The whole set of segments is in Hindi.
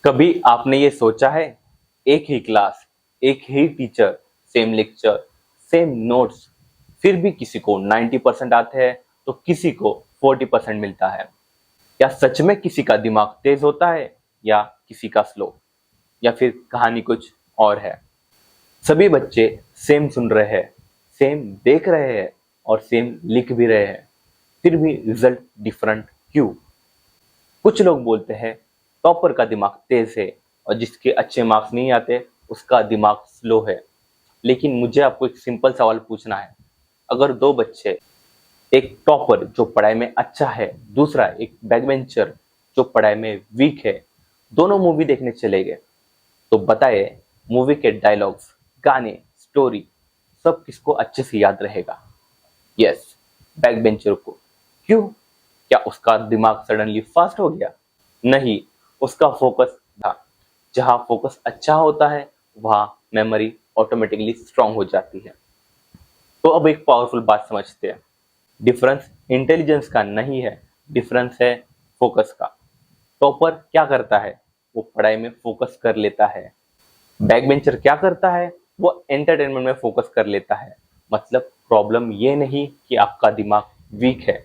कभी आपने ये सोचा है, एक ही क्लास, एक ही teacher, same lecture, same notes, फिर भी किसी को 90% आते हैं तो किसी को 40% मिलता है। क्या सच में किसी का दिमाग तेज होता है या किसी का स्लो, या फिर कहानी कुछ और है? सभी बच्चे सेम सुन रहे हैं, सेम देख रहे हैं और सेम लिख भी रहे हैं, फिर भी रिजल्ट डिफरेंट क्यों? कुछ लोग बोलते हैं टॉपर का दिमाग तेज है और जिसके अच्छे मार्क्स नहीं आते उसका दिमाग स्लो है। लेकिन मुझे आपको एक सिंपल सवाल पूछना है, अगर दो बच्चे, एक टॉपर जो पढ़ाई में अच्छा है, दूसरा एक बैकबेंचर जो पढ़ाई में वीक है, दोनों मूवी देखने चले गए, तो बताइए मूवी के डायलॉग्स, गाने, स्टोरी सब किसको अच्छे से याद रहेगा? यस, बैकबेंचर को। क्यों? क्या उसका दिमाग सडनली फास्ट हो गया? नहीं, उसका फोकस था। जहां फोकस अच्छा होता है वहां मेमोरी ऑटोमेटिकली स्ट्रांग हो जाती है। तो अब एक पावरफुल बात समझते हैं, डिफरेंस इंटेलिजेंस का नहीं है, डिफरेंस है फोकस का। टॉपर क्या करता है? वो पढ़ाई में फोकस कर लेता है। बैक बेंचर क्या करता है? वो एंटरटेनमेंट में फोकस कर लेता है। मतलब प्रॉब्लम ये नहीं कि आपका दिमाग वीक है,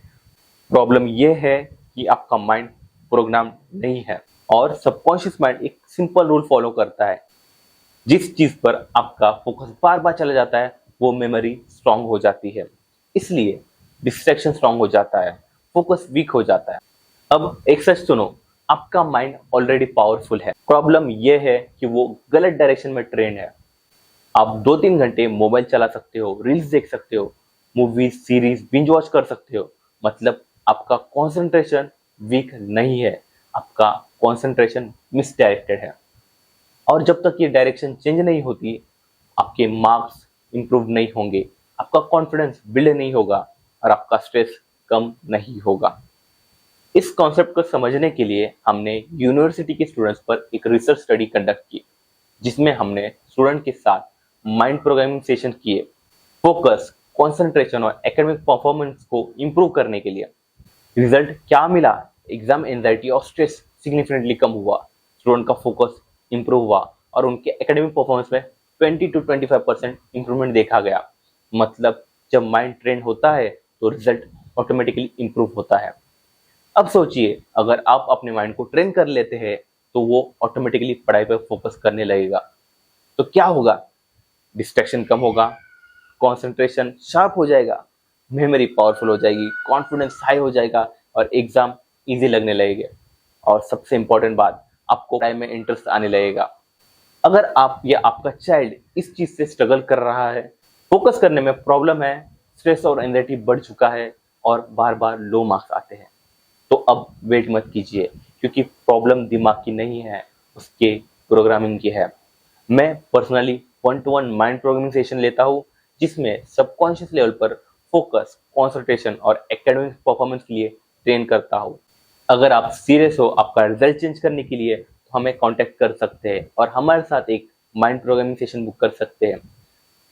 प्रॉब्लम ये है कि आपका माइंड प्रोग्राम नहीं है। और सबकॉन्शियस माइंड एक सिंपल रूल फॉलो करता है, जिस चीज पर आपका फोकस बार बार चला जाता है वो मेमोरी स्ट्रांग हो जाती है, इसलिए डिस्ट्रैक्शन स्ट्रांग हो जाता है, फोकस वीक हो जाता है। अब एक सच सुनो, आपका माइंड ऑलरेडी पावरफुल है, प्रॉब्लम यह है कि वो गलत डायरेक्शन में ट्रेंड है। आप 2-3 घंटे मोबाइल चला सकते हो, रील्स देख सकते हो, मूवीज सीरीज बिंज वॉच कर सकते हो, मतलब आपका कंसंट्रेशन वीक नहीं है, आपका कंसंट्रेशन मिसडायरेक्टेड है। और जब तक ये डायरेक्शन चेंज नहीं होती, आपके मार्क्स इंप्रूव नहीं होंगे, आपका कॉन्फिडेंस बिल्ड नहीं होगा और आपका स्ट्रेस कम नहीं होगा। इस कॉन्सेप्ट को समझने के लिए हमने यूनिवर्सिटी के स्टूडेंट्स पर एक रिसर्च स्टडी कंडक्ट की, जिसमें हमने स्टूडेंट के साथ माइंड प्रोग्रामिंग सेशन किए, फोकस, कंसंट्रेशन और एकेडमिक परफॉर्मेंस को इंप्रूव करने के लिए। रिजल्ट क्या मिला? एग्जाम एंजाइटी और स्ट्रेस सिग्निफिकेंटली कम हुआ, स्टूडेंट का फोकस इंप्रूव हुआ और उनके एकेडमिक परफॉर्मेंस में 20 to 25% इंप्रूवमेंट देखा गया। मतलब जब माइंड ट्रेन होता है तो रिजल्ट ऑटोमेटिकली इंप्रूव होता है। अब सोचिए, अगर आप अपने माइंड को ट्रेन कर लेते हैं तो वो ऑटोमेटिकली पढ़ाई पर फोकस करने लगेगा। तो क्या होगा? डिस्ट्रैक्शन कम होगा, कंसंट्रेशन शार्प हो जाएगा, मेमोरी पावरफुल हो जाएगी, कॉन्फिडेंस हाई हो जाएगा और एग्जाम इजी लगने लगेगा। और सबसे इंपॉर्टेंट बात, आपको पढ़ाई में इंटरेस्ट आने लगेगा। अगर आप या आपका चाइल्ड इस चीज से स्ट्रगल कर रहा है, फोकस करने में प्रॉब्लम है, स्ट्रेस और एंजाइटी बढ़ चुका है और बार बार लो मार्क्स आते हैं, तो अब वेट मत कीजिए, क्योंकि प्रॉब्लम दिमाग की नहीं है, उसके प्रोग्रामिंग की है। मैं personally 1-to-1 mind programming session लेता हूँ, जिसमें सबकॉन्शियस लेवल पर फोकस, कंसंट्रेशन और एकेडमिक परफॉर्मेंस के लिए ट्रेन करता हूँ। अगर आप सीरियस हो आपका रिजल्ट चेंज करने के लिए, तो हमें कांटेक्ट कर सकते हैं और हमारे साथ एक माइंड प्रोग्रामिंग सेशन बुक कर सकते हैं।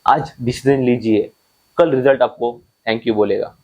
आज डिसीजन लीजिए, कल रिजल्ट आपको थैंक यू बोलेगा।